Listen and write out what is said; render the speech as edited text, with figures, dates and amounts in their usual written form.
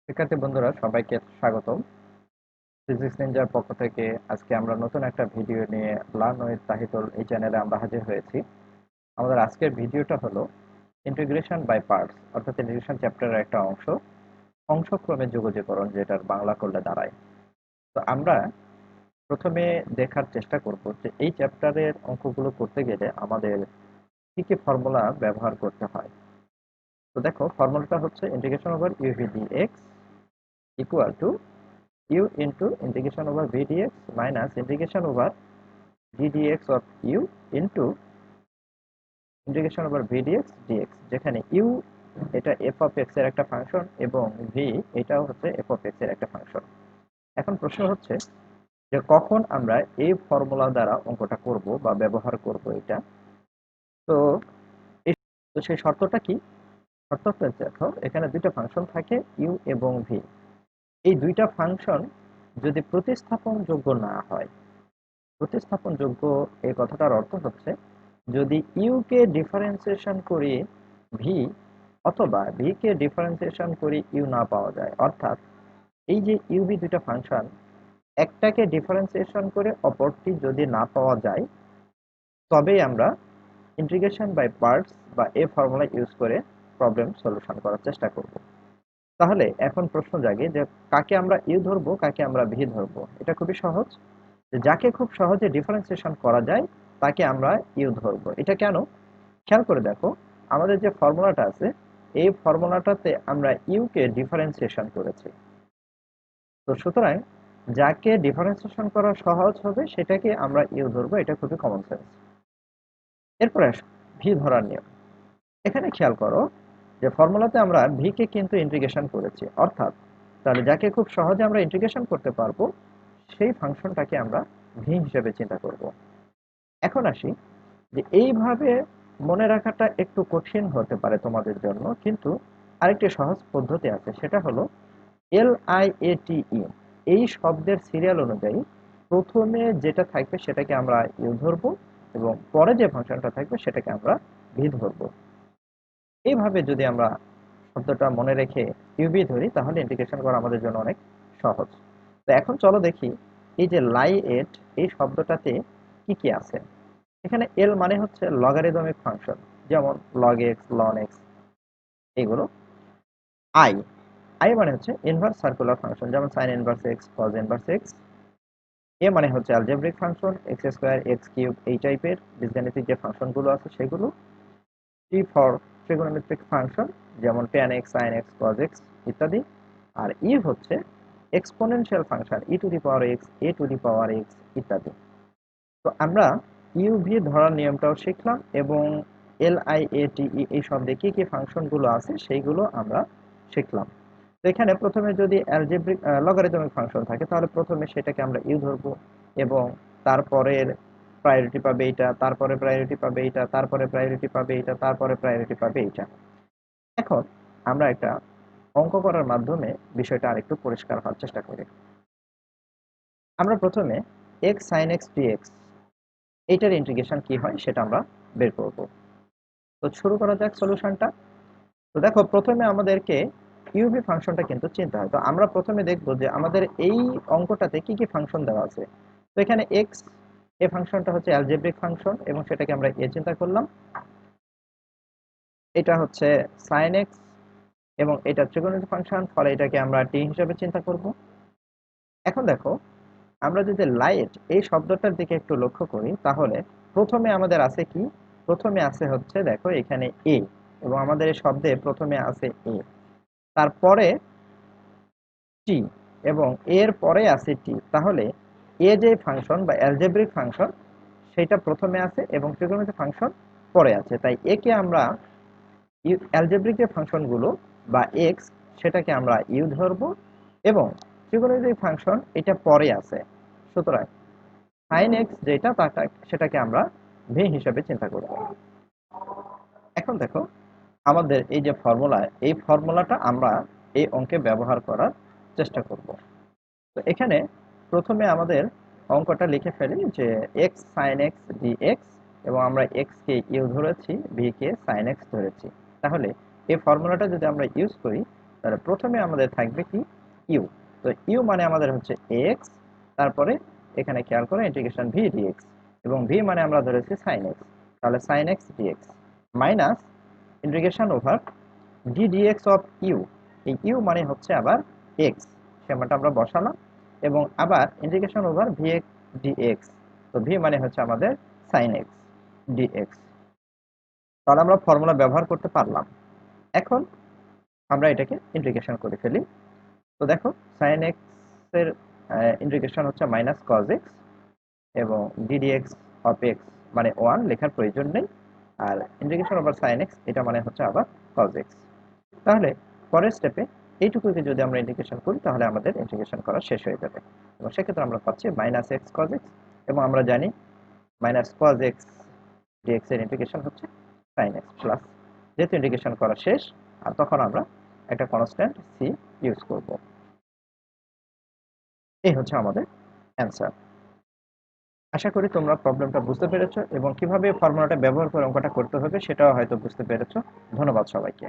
শিক্ষার্থী বন্ধুরা সবাইকে স্বাগতম। ফিজিক্স নিনজার পক্ষ থেকে আজকে আমরা নতুন একটা ভিডিও নিয়ে লার্ন উইথ তাহিদুল এই চ্যানেলে আমরা হাজির হয়েছি। আমাদের আজকের ভিডিওটা হলো ইন্টিগ্রেশন বাই পার্টস, অর্থাৎ ইন্টিগ্রেশন চ্যাপ্টারের একটা অংশক্রমে যোগজীকরণ, যেটার বাংলা করলে দাঁড়ায়। তো আমরা প্রথমে দেখার চেষ্টা করব যে এই চ্যাপ্টারের অঙ্কগুলো করতে গেলে আমাদের কি কি ফর্মুলা ব্যবহার করতে হয়। তো দেখো, ফর্মুলাটা হচ্ছে integration over u v d x equal to u into integration over v dx minus integration over g dx of u into integration over v dx dx, যেখানে u এটা f of x এর একটা ফাংশন এবং v এটাও হচ্ছে f of x এর একটা function. এখন প্রশ্ন হচ্ছে যে কখন আমরা এই ফর্মুলা দ্বারা অঙ্কটা করব বা ব্যবহার করব এটা। তো এই তো সেই শর্তটা কি? শর্তটা দেখো, এখানে দুইটা ফাংশন থাকে u এবং v। এই দুইটা ফাংশন যদি প্রতিস্থাপনযোগ্য না হয়, প্রতিস্থাপনযোগ্য এই কথাটার অর্থ হচ্ছে যদি ইউ কে ডিফারেন্সিয়েশন করি ভি অথবা ভি কে ডিফারেন্সিয়েশন করি ইউ না পাওয়া যায়, অর্থাৎ এই যে ইউভি দুইটা ফাংশন, একটাকে ডিফারেন্সিয়েশন করে অপরটি যদি না পাওয়া যায়, তবেই আমরা ইন্টিগ্রেশন বাই পার্টস বা এই ফর্মুলা ইউজ করে প্রবলেম সলিউশন করার চেষ্টা করব। তাহলে এখন প্রশ্ন জাগে যে কাকে আমরা ইউ ধরবো, কাকে আমরা ভি ধরবো। এটা খুবই সহজ, যাকে খুব সহজে ডিফারেন্সিয়েশন করা যায় তাকে আমরা ইউ ধরবো। এটা কেন? খেয়াল করে দেখো, আমাদের যে ফর্মুলাটা আছে এই ফর্মুলাটাতে আমরা ইউ কে ডিফারেন্সিয়েশন করেছি। তো সুতরাং যাকে ডিফারেন্সিয়েশন করা সহজ হবে সেটাকে আমরা ইউ ধরবো। এটা খুবই কমন সেন্স। এরপরে আসো ভি ধরার নিয়ম। এখানে খেয়াল করো যে ফর্মুলাতে আমরা ভি কে কিন্তু ইন্টিগ্রেশন করেছি, অর্থাৎ তাহলে যাকে খুব সহজে আমরা ইন্টিগ্রেশন করতে পারবো সেই ফাংশনটাকে আমরা ভি হিসেবে চিন্তা করব। এখন আসি যে এইভাবে মনে রাখাটা একটু কঠিন হতে পারে তোমাদের জন্য, কিন্তু আরেকটি সহজ পদ্ধতি আছে, সেটা হলো LIATE। এই শব্দের সিরিয়াল অনুযায়ী প্রথমে যেটা থাকবে সেটাকে আমরা ইউ ধরবো এবং পরে যে ফাংশনটা থাকবে সেটাকে আমরা ভি ধরবো। এইভাবে যদি আমরা শব্দটা মনে রেখে ইউভি ধরি তাহলে ইন্টিগ্রেশন করা আমাদের জন্য অনেক সহজ। তো এখন চলো দেখি এই যে লাইএট এই শব্দটাতে কি কি আছে। এখানে এল মানে হচ্ছে লগারিদমিক ফাংশন, যেমন log x ln x এগুলো। আই আই মানে হচ্ছে ইনভার্স সার্কুলার ফাংশন, যেমন sin inverse x cos inverse x। এ মানে হচ্ছে algebraic function, x square x cube এই টাইপের বীজগাণিতিক যে ফাংশনগুলো আছে সেগুলো। টি ফর ট্রিগোনোমেট্রিক ফাংশন, যেমন tan x sin x cos x ইত্যাদি। আর ই হচ্ছে exponential function, E to the power x A to the power x ইত্যাদি। তো আমরা ইউভি ধরার নিয়মটাও শিখলাম এবং LIATE এই শব্দে কি কি ফাংশনগুলো আছে সেইগুলো আমরা শিখলাম। তো এখানে প্রথমে যদি অ্যালজেব্রিক লগারিদমিক ফাংশন থাকে তাহলে প্রথমে সেটাকে আমরা ইউ ধরবো এবং তারপরের প্রায়োরিটি পাবে এটা, তারপরে প্রায়োরিটি পাবে এটা, তারপরে প্রায়োরিটি পাবে এটা, তারপরে প্রায়োরিটি পাবে এটা। এখন আমরা একটা অঙ্ক করার মাধ্যমে বিষয়টা আরেকটু পরিষ্কার হওয়ার চেষ্টা করি। আমরা প্রথমে x sin x dx এইটার ইন্টিগ্রেশন কি হয় সেটা আমরা বের করব। তো শুরু করা যাক সলিউশনটা। তো দেখো, প্রথমে আমাদেরকে ইউভি ফাংশনটা কিন্তু চিনতে হয়। তো আমরা প্রথমে দেখব যে আমাদের এই অঙ্কটাতে কি কি ফাংশন দেওয়া আছে। তো এখানে এক্স এই ফাংশনটা হচ্ছে অ্যালজেব্রিক ফাংশন এবং সেটাকে আমরা এ চিন্তা করলাম। এটা হচ্ছে sin x এবং এটা ত্রিকোণমিতিক ফাংশন, ফলে এটাকে আমরা টি হিসেবে চিন্তা করব। এখন দেখো, আমরা যদি লাইট এই শব্দটার দিকে একটু লক্ষ্য করি তাহলে প্রথমে আমাদের আছে কি? প্রথমে আছে হচ্ছে দেখো এখানে এ, এবং আমাদের এই শব্দে প্রথমে আছে এ, তারপরে টি এবং এর পরে আছে টি। তাহলে এ যে ফাংশন বা অ্যালজেব্রিক ফাংশন সেটা প্রথমে আছে এবং ত্রিকোণমিতিক ফাংশন পরে আছে। তাই একে আমরা অ্যালজেব্রিক যে ফাংশনগুলো বা এক্স সেটাকে আমরা ইউ ধরবো এবং ত্রিকোণমিতিক ফাংশন এটা পরে আছে। সুতরাং sin x যেটা সেটাকে আমরা ভি হিসেবে চিন্তা করব। এখন দেখো, আমাদের এই যে ফর্মুলা, এই ফর্মুলাটা আমরা এই অঙ্কে ব্যবহার করার চেষ্টা করব। তো এখানে প্রথমে আমাদের অঙ্কটা লিখে ফেলি যে x sin x dx এবং আমরা x কে ইউ ধরেছি, v কে sin x ধরেছি। তাহলে এই ফর্মুলাটা যদি আমরা ইউজ করি তাহলে প্রথমে আমাদের থাকবে কি ইউ। তো ইউ মানে আমাদের হচ্ছে এক্স, তারপরে এখানে খেয়াল করে ইন্টিগ্রেশন ভি ডিএক্স, এবং ভি মানে আমরা ধরেছি সাইন এক্স, তাহলে sine x d x minus integration over d d x of u. এই ইউ মানে হচ্ছে আবার এক্স, সেমানটা আমরা বসালাম, এবং আবার integration over v x d x. তো ভি মানে হচ্ছে আমাদের সাইন এক্স ডিএক্স। তাহলে আমরা ফর্মুলা ব্যবহার করতে পারলাম। এখন আমরা এটাকে ইন্টিগ্রেশন করে ফেলি। তো দেখো সাইন এক্স এর ইন্টিগ্রেশন হচ্ছে মাইনাস কজ এক্স, এবং ডিডিএক্স অফ এক্স মানে 1 লেখার প্রয়োজন নেই, আর ইন্টিগ্রেশন ওভার সাইন এক্স এটা মানে হচ্ছে আবার কজ এক্স। তাহলে পরের স্টেপে এইটুকুকে যদি আমরা ইন্টিগ্রেশন করি তাহলে আমাদের ইন্টিগ্রেশন করা শেষ হয়ে যাবে, এবং সেক্ষেত্রে আমরা পাচ্ছি মাইনাস এক্স কজ এক্স, এবং আমরা জানি মাইনাস কজ এক্স ডিএক্স এর ইন্টিগ্রেশন হচ্ছে সাইন এক্স প্লাস, যেহেতু ইন্টিগ্রেশন করা শেষ, আর তখন আমরা একটা কনস্ট্যান্ট সি ইউজ করব। এই হচ্ছে আমাদের অ্যান্সার। আশা করি তোমরা প্রবলেমটা বুঝতে পেরেছো, এবং কিভাবে ফর্মুলাটা ব্যবহার করে অঙ্কটা করতে হবে সেটাও হয়তো বুঝতে পেরেছো। ধন্যবাদ সবাইকে।